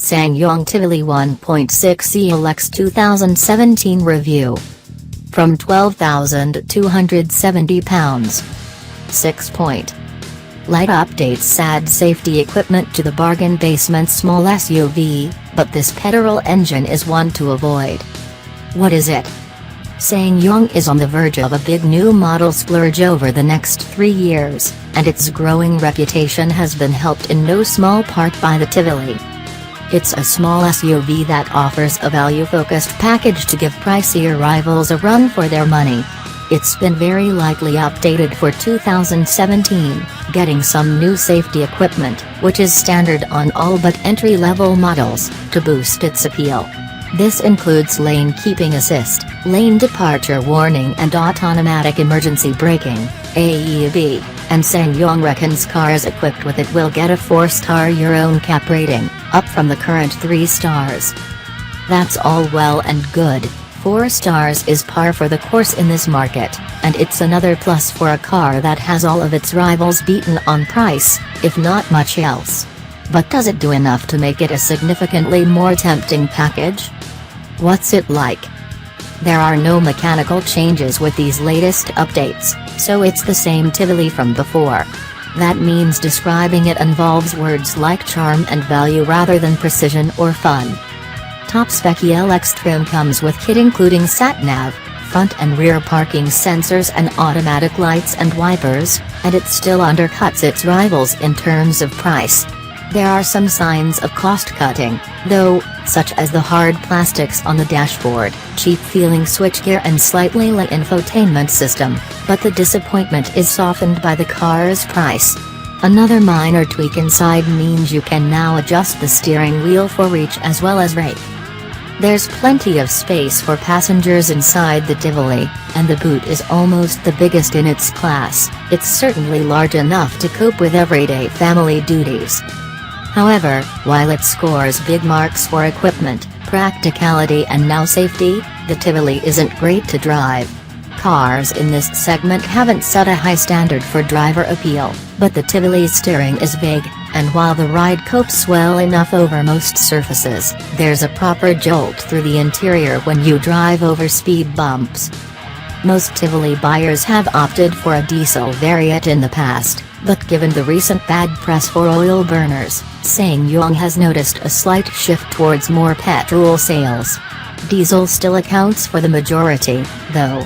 Ssangyong Tivoli 1.6 ELX 2017 review. From £12,270. 6. Light updates add safety equipment to the bargain basement small SUV, but this petrol engine is one to avoid. What is it? Ssangyong is on the verge of a big new model splurge over the next 3 years, and its growing reputation has been helped in no small part by the Tivoli. It's a small SUV that offers a value-focused package to give pricier rivals a run for their money. It's been very likely updated for 2017, getting some new safety equipment, which is standard on all but entry-level models, to boost its appeal. This includes lane keeping assist, lane departure warning and automatic emergency braking, AEB, and Ssangyong reckons cars equipped with it will get a 4-star Euro NCAP rating, up from the current 3 stars. That's all well and good. 4 stars is par for the course in this market, and it's another plus for a car that has all of its rivals beaten on price, if not much else. But does it do enough to make it a significantly more tempting package? What's it like? There are no mechanical changes with these latest updates, so it's the same Tivoli from before. That means describing it involves words like charm and value rather than precision or fun. Top spec ELX trim comes with kit including sat-nav, front and rear parking sensors and automatic lights and wipers, and it still undercuts its rivals in terms of price. There are some signs of cost-cutting, though, such as the hard plastics on the dashboard, cheap-feeling switchgear and slightly light infotainment system, but the disappointment is softened by the car's price. Another minor tweak inside means you can now adjust the steering wheel for reach as well as rake. There's plenty of space for passengers inside the Tivoli, and the boot is almost the biggest in its class. It's certainly large enough to cope with everyday family duties. However, while it scores big marks for equipment, practicality and now safety, the Tivoli isn't great to drive. Cars in this segment haven't set a high standard for driver appeal, but the Tivoli's steering is big, and while the ride copes well enough over most surfaces, there's a proper jolt through the interior when you drive over speed bumps. Most Tivoli buyers have opted for a diesel variant in the past, but given the recent bad press for oil burners, Ssangyong has noticed a slight shift towards more petrol sales. Diesel still accounts for the majority, though.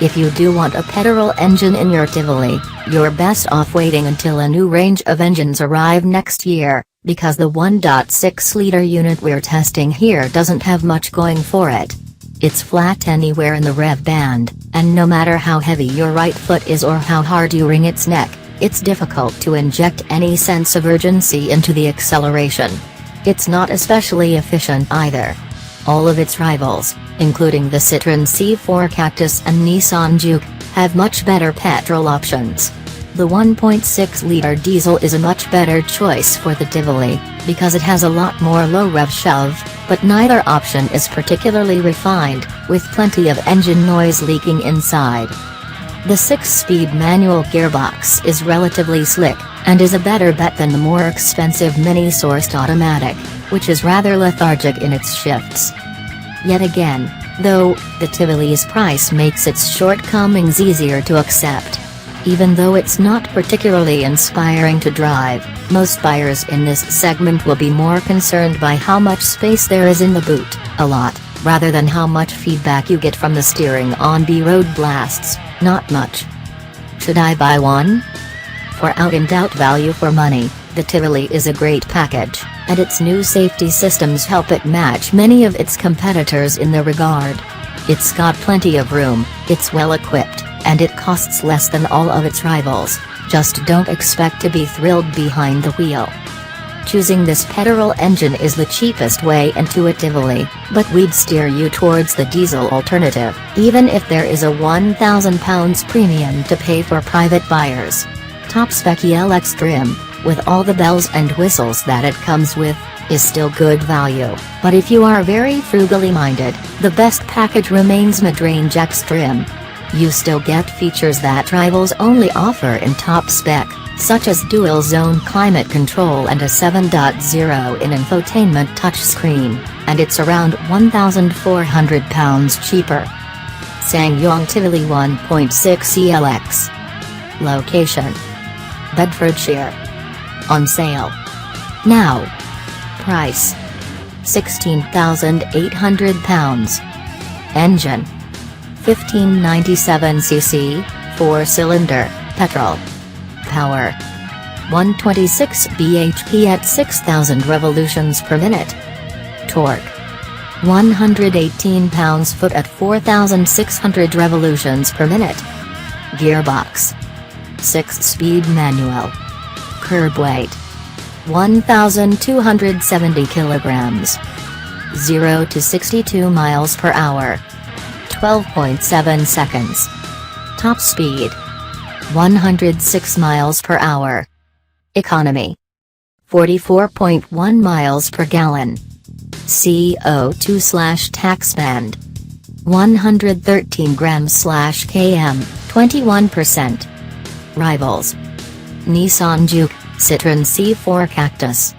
If you do want a petrol engine in your Tivoli, you're best off waiting until a new range of engines arrive next year, because the 1.6-liter unit we're testing here doesn't have much going for it. It's flat anywhere in the rev band, and no matter how heavy your right foot is or how hard you wring its neck, it's difficult to inject any sense of urgency into the acceleration. It's not especially efficient either. All of its rivals, including the Citroën C4 Cactus and Nissan Juke, have much better petrol options. The 1.6-liter diesel is a much better choice for the Tivoli, because it has a lot more low-rev shove, but neither option is particularly refined, with plenty of engine noise leaking inside. The 6-speed manual gearbox is relatively slick, and is a better bet than the more expensive mini-sourced automatic, which is rather lethargic in its shifts. Yet again, though, the Tivoli's price makes its shortcomings easier to accept. Even though it's not particularly inspiring to drive, most buyers in this segment will be more concerned by how much space there is in the boot, a lot, rather than how much feedback you get from the steering on B-road blasts, not much. Should I buy one? For out-and-out value for money, the Tivoli is a great package, and its new safety systems help it match many of its competitors in the regard. It's got plenty of room, it's well equipped, and it costs less than all of its rivals. Just don't expect to be thrilled behind the wheel. Choosing this petrol engine is the cheapest way into a Tivoli, but we'd steer you towards the diesel alternative, even if there is a £1,000 premium to pay for private buyers. Top spec ELX trim, with all the bells and whistles that it comes with, is still good value, but if you are very frugally minded, the best package remains mid-range X trim. You still get features that rivals only offer in top spec, such as dual-zone climate control and a 7.0-in infotainment touchscreen, and it's around £1,400 cheaper. Ssangyong Tivoli 1.6 ELX. Location: Bedfordshire. On sale now. Price: £16,800. Engine: 1597cc, 4-cylinder, petrol. Power: 126 bhp at 6,000 revolutions per minute. Torque: 118 pounds-foot at 4,600 revolutions per minute. Gearbox: 6-speed manual. Curb weight: 1,270 kilograms. 0 to 62 miles per hour. 12.7 seconds. Top speed: 106 miles per hour. Economy: 44.1 miles per gallon. CO2/tax band: 113 grams/km, 21%. Rivals: Nissan Juke, Citroen C4 Cactus.